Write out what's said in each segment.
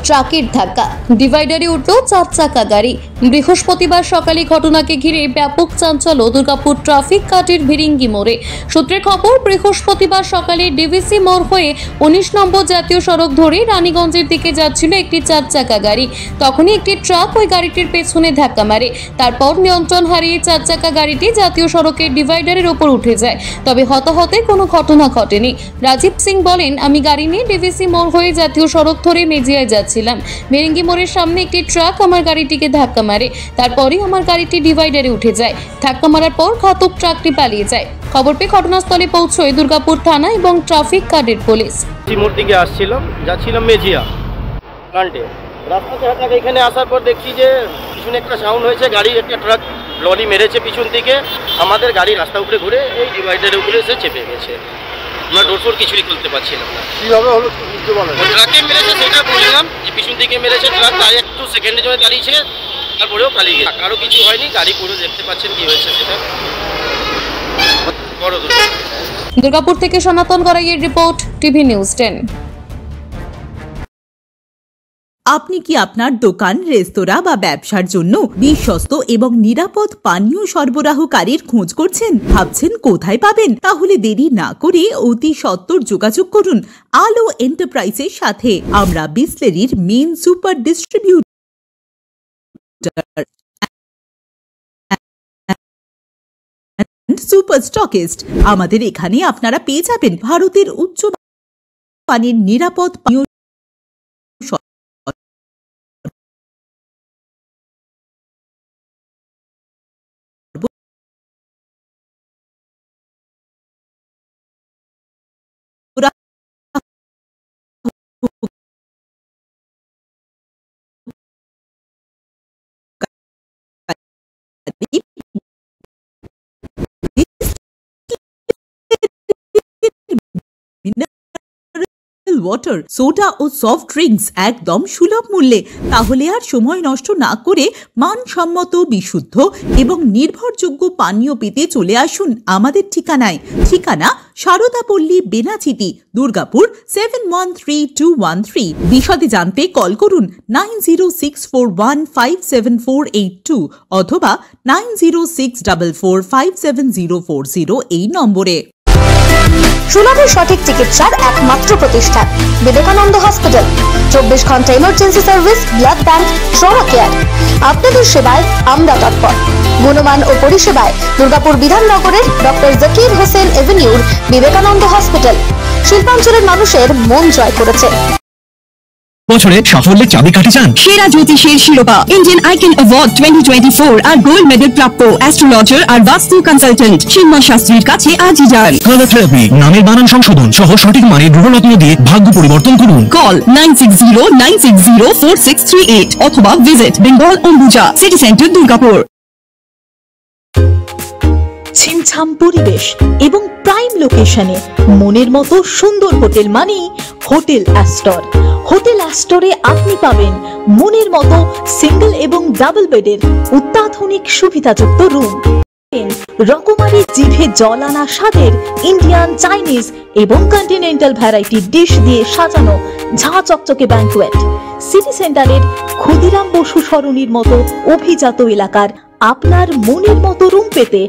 ট্রাকের ধাক্কা, ডিভাইডারে উঠল 4 চাকা গাড়ি। বৃহস্পতিবার সকালে ঘটনাকে ঘিরে ব্যাপক চাঞ্চল্য দুর্গাপুর ট্রাফিক কাটের ভিরিঙ্গি মোড়ে। সূত্রের খবর, বৃহস্পতিবার সকালে ডিভিসি মোড় হয়ে 19 নম্বর জাতীয় সড়ক ধরে রানীগঞ্জের দিকে যাচ্ছিল একটি 4 চাকা গাড়ি। তখনই একটি ট্রাক ওই গাড়িটির পেছনে ধাক্কা মারে। তারপর নিয়ন্ত্রণ হারিয়ে 4 চাকা গাড়িটি জাতীয় সড়কের ডিভাইডারের ওপর উঠে যায়। তবে হতাহতে কোনো ঘটনা ঘটেনি। রাজীব সিং বলেন, আমি গাড়ি নিয়ে ডিভিসি মোড় হয়ে জাতীয় সড়ক ধরে মেজিয়ায় যাচ্ছিলাম। ভিরিঙ্গি মোড়ের সামনে একটি ট্রাক আমার গাড়িটিকে ধাক্কা মারে। তারপরই আমার গাড়িটি ডিভাইডারে উঠে যায়। ধাক্কা মারার পর ঘাতক ট্রাকটি পালিয়ে যায়। খবর পেয়ে ঘটনাস্থলে পৌঁছয় দুর্গাপুর থানা এবং ট্রাফিক গার্ডের পুলিশ। মোড় দিকে যাচ্ছিলাম মেজিয়া প্লান্টে। রাস্তাতে হঠাৎ এখানে আসার পর দেখছি যে পিছনে একটা সাউন্ড হয়েছে, গাড়ি একটা ট্রাক লরি মেরেছে পিছন থেকে। আমাদের গাড়ি রাস্তা উপরে ঘুরে এই ডিভাইডারের উপরে এসে চেপে গেছে। আমরা ডোরফোর কিছুই খুলতে পারছিলাম না। কীভাবে হলো বুঝতে পারলাম না। ট্রাকে মেরেছে সেটা বললাম যে পিছন থেকে মেরেছে, ট্রাক গাড়ি একটু সেকেন্ডের জন্য দাঁড়িয়েছে, তারপরেও পালিয়ে গেছে। কারো কিছু হয়নি, গাড়ি পুরো দেখতে পাচ্ছেন কি হয়েছে সেটা। বড় দুর্গাপুর থেকে সনাতন গড়াইয়ের রিপোর্ট, টিভি নিউজ 10। আপনি কি আপনার দোকান, রেস্তোরাঁ বা ব্যবসার জন্য বিশ্বস্ত এবং নিরাপদ পানীয় সরবরাহকারীর খোঁজ করছেন? ভাবছেন কোথায় পাবেন? তাহলে দেরি না করে অতি সত্বর যোগাযোগ করুন আলো এন্টারপ্রাইজের সাথে। আমরা বিসলেরির main super distributor, super stockist. আমাদের এখানে আপনারা পেয়ে যাবেন ভারতের উচ্চ মানের নিরাপদ পানীয় ওয়াটার, সোডা ও সফট ড্রিঙ্কস একদম সুলভ মূল্যে। তাহলে আর সময় নষ্ট না করে মানসম্মত, বিশুদ্ধ এবং নির্ভরযোগ্য পানীয় পেতে চলে আসুন আমাদের ঠিকানায়। ঠিকানা সারদাপল্লী, বেনাচিটি, দুর্গাপুর 713213। বিশদে জানতে কল করুন 9064157482 অথবা 9064457040 এই নম্বরে। সুলভ সঠিক চিকিৎসার একমাত্র প্রতিষ্ঠান বিবেকানন্দ হসপিটাল। 24 ঘন্টা emergency service, blood bank, trauma care. আপনাদের সেবায় আমরা তৎপর। গুণমান ও পরিষেবায় দুর্গাপুর বিধাননগরের ডক্টর জাকির হোসেন এভিনিউর বিবেকানন্দ হসপিটাল শিল্পাঞ্চলের মানুষের মন জয় করেছে। বছরে সাফল্যের চাবিকাঠি চান? সেরা জ্যোতিষের শিরোপা, ইন্ডিয়ান আইকন অ্যাওয়ার্ড 2024 আর গোল্ড মেডেল প্রাপ্ত অ্যাস্ট্রোলজার আর বাস্তু কনসালটেন্ট চিন্ময় শাস্ত্রীর কাছে আজই যান। কালার থেরাপি, নামের বানান সংশোধন সহ সঠিক মানের গ্রহরত্ন দিয়ে ভাগ্য পরিবর্তন করুন। কল 9609604638 অথবা visit Bengal Ambuja, city centre, Durgapur. ছিমছাম পরিবেশ এবং প্রাইম লোকেশনে মনের মতো সুন্দর হোটেল মানেই হোটেল অ্যাস্টর। হোটেল অ্যাস্টরে আপনি পাবেন মনের মতো সিঙ্গেল এবং ডাবল বেডের অত্যাধুনিক সুবিধাযুক্ত রুম, রকমারি জিভে জল আনা স্বাদের ইন্ডিয়ান, চাইনিজ এবং কন্টিনেন্টাল ভ্যারাইটি ডিশ দিয়ে সাজানো ঝাঁ চকচকে ব্যাংকুয়েট। সিটি সেন্টারের ক্ষুদিরাম বসু সরণির মতো অভিজাত এলাকার আপনার মনের মতো রুম পেতে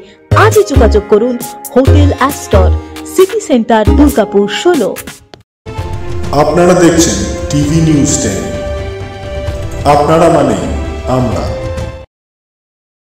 আজই যোগাযোগ করুন hotel Astor, city centre, Durgapur 16। আপনারা দেখছেন টিভি নিউজ 10। আপনারা মানে আমরা।